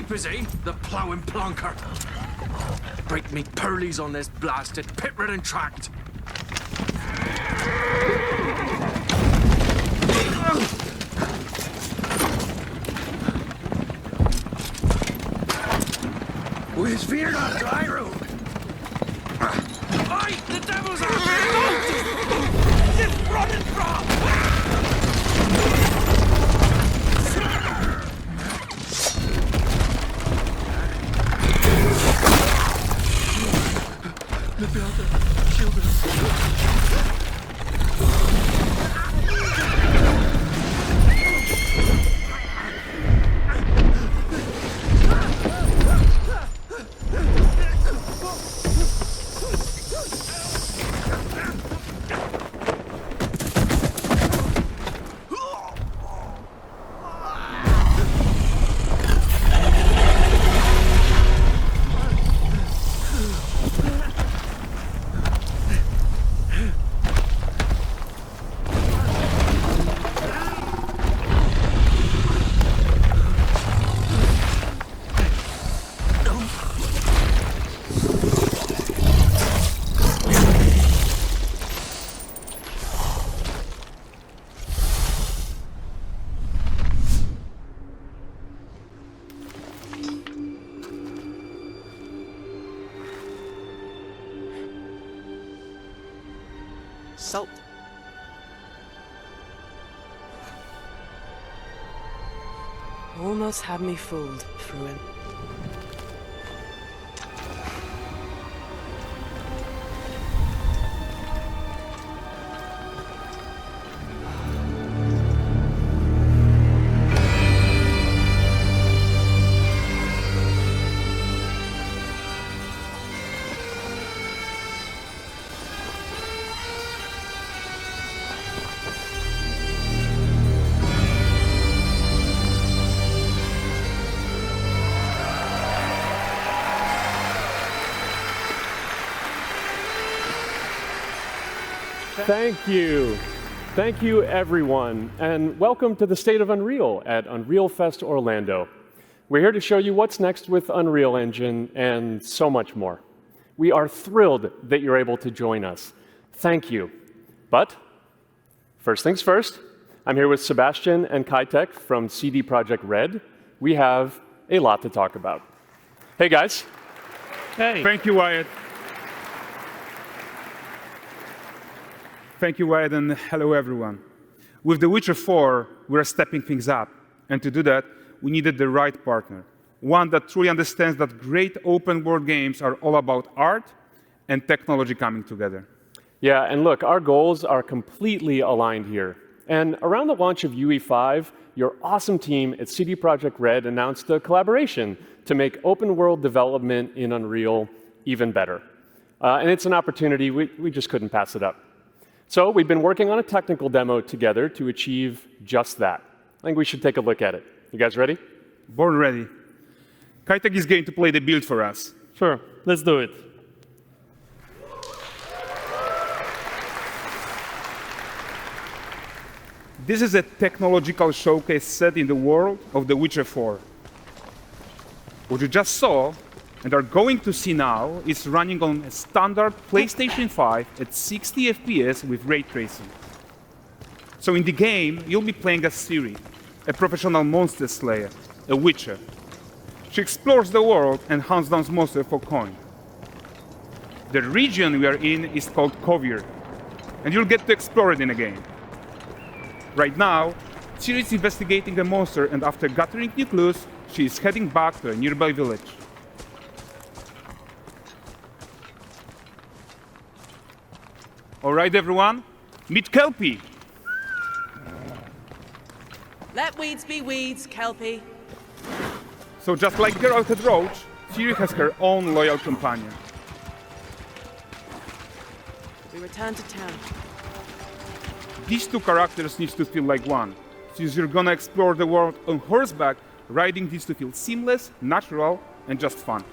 Sleep is he, the ploughing plonker. Break me pearlies on this blasted pit-ridden tract. Where's Fear not dry road? Aye, the devil's out there! It's running from! Let me out there. Shield him. Salt. Almost had me fooled, Fruin. Thank you. Thank you, everyone, and welcome to the State of Unreal at Unreal Fest Orlando. We're here to show you what's next with Unreal Engine and so much more. We are thrilled that you're able to join us. Thank you. But first things first, I'm here with Sebastian and Kitek from CD PROJEKT RED. We have a lot to talk about. Hey, guys. Hey. Thank you, Wyatt. Thank you, Wyatt, and hello, everyone. With The Witcher 4, we're stepping things up. And to do that, we needed the right partner, one that truly understands that great open-world games are all about art and technology coming together. Yeah, and look, our goals are completely aligned here. And around the launch of UE5, your awesome team at CD PROJEKT RED announced a collaboration to make open-world development in Unreal even better. And it's an opportunity, we just couldn't pass it up. So we've been working on a technical demo together to achieve just that. I think we should take a look at it. You guys ready? Born ready. Kitek is going to play the build for us. Sure, let's do it. This is a technological showcase set in the world of The Witcher 4. What you just saw and are going to see now is running on a standard PlayStation 5 at 60 FPS with ray tracing. So in the game, you'll be playing as Ciri, a professional monster slayer, a witcher. She explores the world and hunts down monsters for coin. The region we are in is called Kovir, and you'll get to explore it in a game. Right now, Ciri is investigating a monster, and after gathering new clues, she is heading back to a nearby village. All right, everyone, meet Kelpie. Let weeds be weeds, Kelpie. So just like Geralt had Roach, Ciri has her own loyal companion. We return to town. These two characters need to feel like one. Since you're gonna explore the world on horseback, riding needs to feel seamless, natural, and just fun.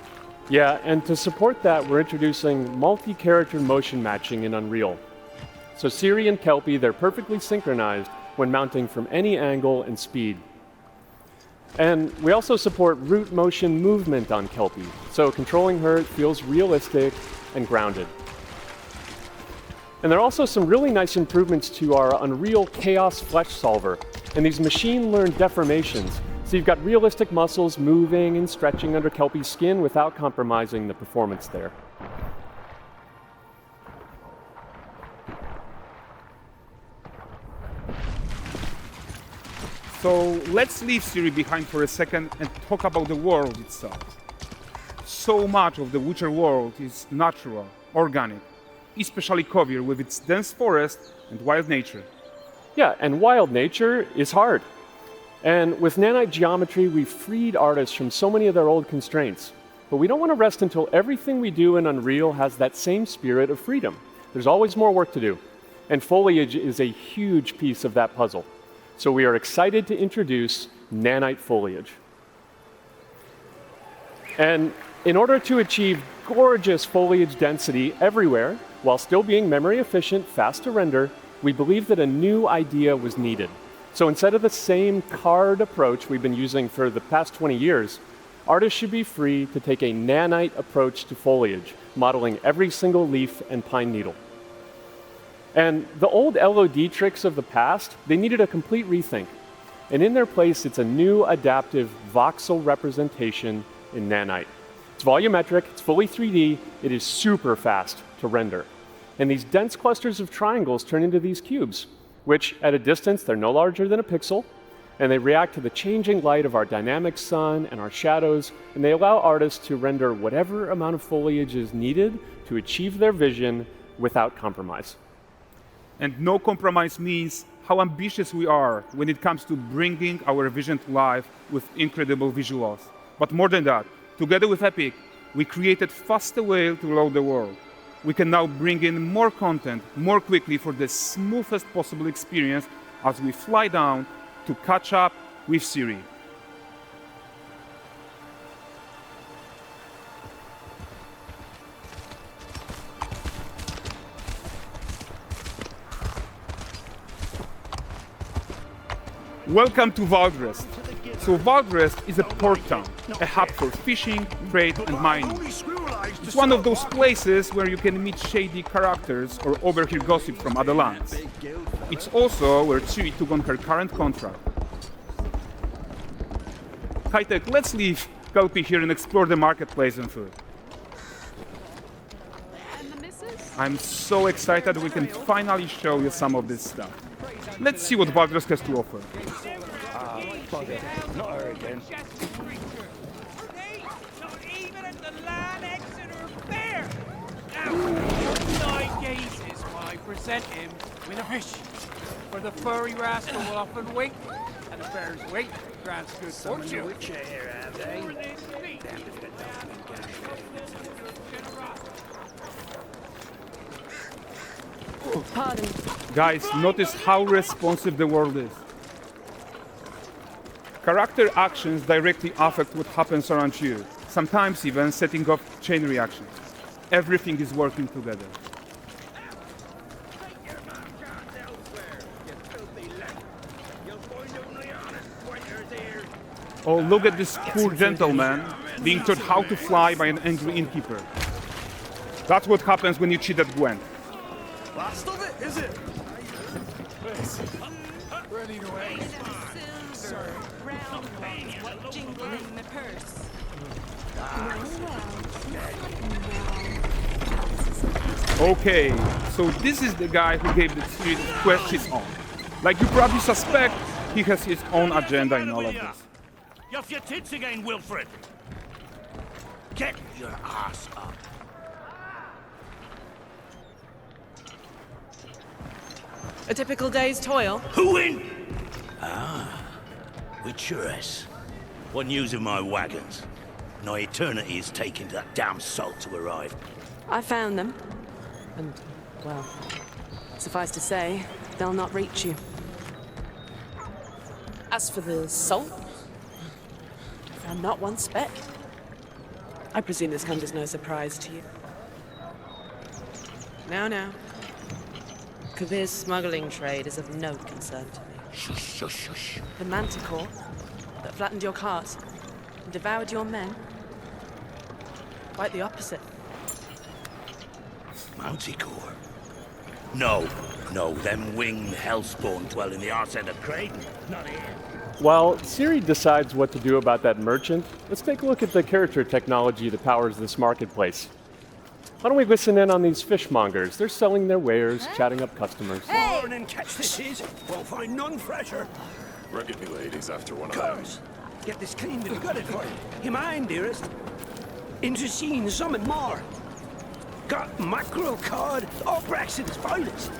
Yeah, and to support that, we're introducing multi-character motion matching in Unreal. So Ciri and Kelpie, they're perfectly synchronized when mounting from any angle and speed. And we also support root motion movement on Kelpie, so controlling her feels realistic and grounded. And there are also some really nice improvements to our Unreal Chaos Flesh Solver and these machine-learned deformations. So you've got realistic muscles moving and stretching under Kelpie's skin without compromising the performance there. So let's leave Siri behind for a second and talk about the world itself. So much of the Witcher world is natural, organic, especially Kovir with its dense forest and wild nature. Yeah, and wild nature is hard. And with Nanite geometry, we've freed artists from so many of their old constraints. But we don't want to rest until everything we do in Unreal has that same spirit of freedom. There's always more work to do. And foliage is a huge piece of that puzzle. So we are excited to introduce Nanite foliage. And in order to achieve gorgeous foliage density everywhere, while still being memory efficient, fast to render, we believe that a new idea was needed. So instead of the same card approach we've been using for the past 20 years, artists should be free to take a Nanite approach to foliage, modeling every single leaf and pine needle. And the old LOD tricks of the past, they needed a complete rethink. And in their place, it's a new adaptive voxel representation in Nanite. It's volumetric, it's fully 3D, it is super fast to render. And these dense clusters of triangles turn into these cubes, which at a distance, they're no larger than a pixel, and they react to the changing light of our dynamic sun and our shadows, and they allow artists to render whatever amount of foliage is needed to achieve their vision without compromise. And no compromise means how ambitious we are when it comes to bringing our vision to life with incredible visuals. But more than that, together with Epic, we created faster way to load the world. We can now bring in more content more quickly for the smoothest possible experience as we fly down to catch up with Siri. Welcome to Valdrest. So Valdrest is a port town, a hub for fishing, trade and mining. It's one of those places where you can meet shady characters or overhear gossip from other lands. It's also where Ciri took on her current contract. High-tech, let's leave Kelpie here and explore the marketplace and food. I'm so excited we can finally show you some of this stuff. Let's see what Valdrest has to offer. Not her again. Not even at the Land Exeter Fair! Now, 9 gazes while I present him with a fish. For the furry rascal will often wink, and the fair's weight grants good fortune. Here, have they? Pardon. Guys, notice how responsive the world is. Character actions directly affect what happens around you, sometimes even setting off chain reactions. Everything is working together. Oh, look at this poor gentleman being taught how to fly by an angry innkeeper. That's what happens when you cheat at Gwent. Last of it, is it? Ready to aim. Jingling the purse. Okay, so this is the guy who gave the Ciri quest his own. Like you probably suspect, he has his own agenda in all of this. You off your tits again, Wilfred. Get your ass up. A typical day's toil. Who in? Witcheress. One using my wagons. No eternity is taking that damn salt to arrive. I found them. And, well, suffice to say, they'll not reach you. As for the salt, I found not one speck. I presume this comes as no surprise to you. Now. Kavir's smuggling trade is of no concern to me. Shush, shush, shush. The manticore, the that flattened your cars and devoured your men? Quite the opposite. Manticore? No, them winged hellspawn dwell in the arse end of Creighton, not here. While Siri decides what to do about that merchant, let's take a look at the character technology that powers this marketplace. Why don't we listen in on these fishmongers? They're selling their wares, chatting up customers. Morning, catch this is. Won't find none fresher. Rugged me ladies after one of Comes. Get this cleaned and gutted for you. You mind, dearest? Into seeing some and more. Got mackerel cod, all Brexit's finest.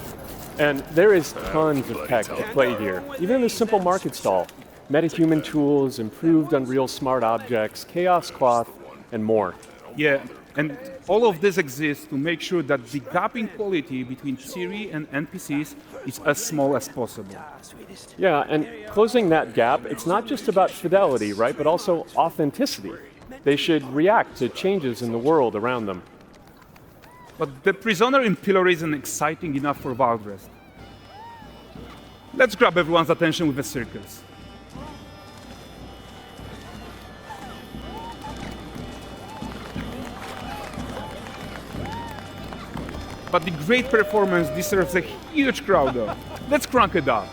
And there is tons of tech at play here, even in this simple market stall. Metahuman tools, improved Unreal smart objects, chaos cloth, and more. Yeah, and all of this exists to make sure that the gap in quality between Siri and NPCs is as small as possible. Yeah, and closing that gap, it's not just about fidelity, right, but also authenticity. They should react to changes in the world around them. But the prisoner in pillory isn't exciting enough for Valdrest. Let's grab everyone's attention with a circus. But the great performance deserves a huge crowd though. Let's crank it up.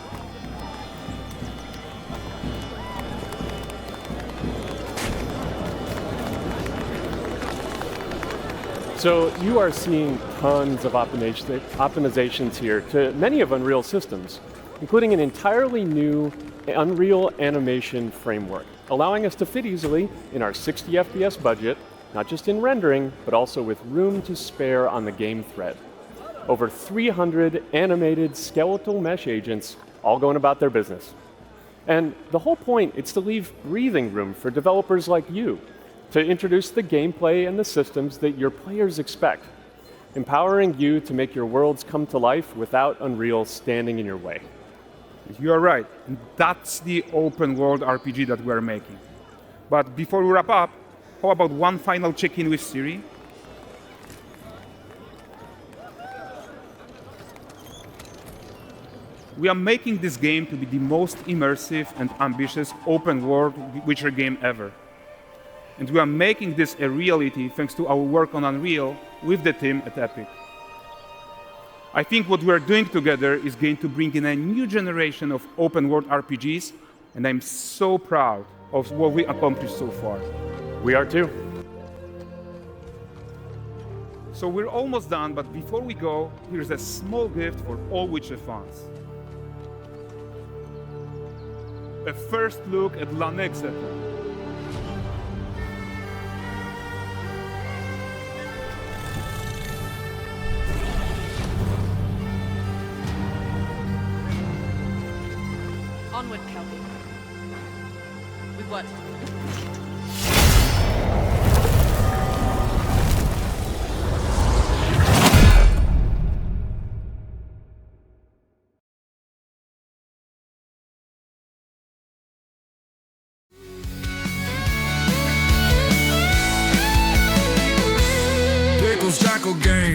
So you are seeing tons of optimizations here to many of Unreal systems, including an entirely new Unreal animation framework, allowing us to fit easily in our 60 FPS budget, not just in rendering, but also with room to spare on the game thread. Over 300 animated skeletal mesh agents all going about their business. And the whole point is to leave breathing room for developers like you to introduce the gameplay and the systems that your players expect, empowering you to make your worlds come to life without Unreal standing in your way. You are right, and that's the open world RPG that we are making. But before we wrap up, how about one final check-in with Siri? We are making this game to be the most immersive and ambitious open world Witcher game ever. And we are making this a reality thanks to our work on Unreal with the team at Epic. I think what we are doing together is going to bring in a new generation of open world RPGs, and I'm so proud of what we accomplished so far. We are too. So we're almost done, but before we go, here's a small gift for all Witcher fans. A first look at Lanexeter. Onward, Kelby. With what? Jackal game.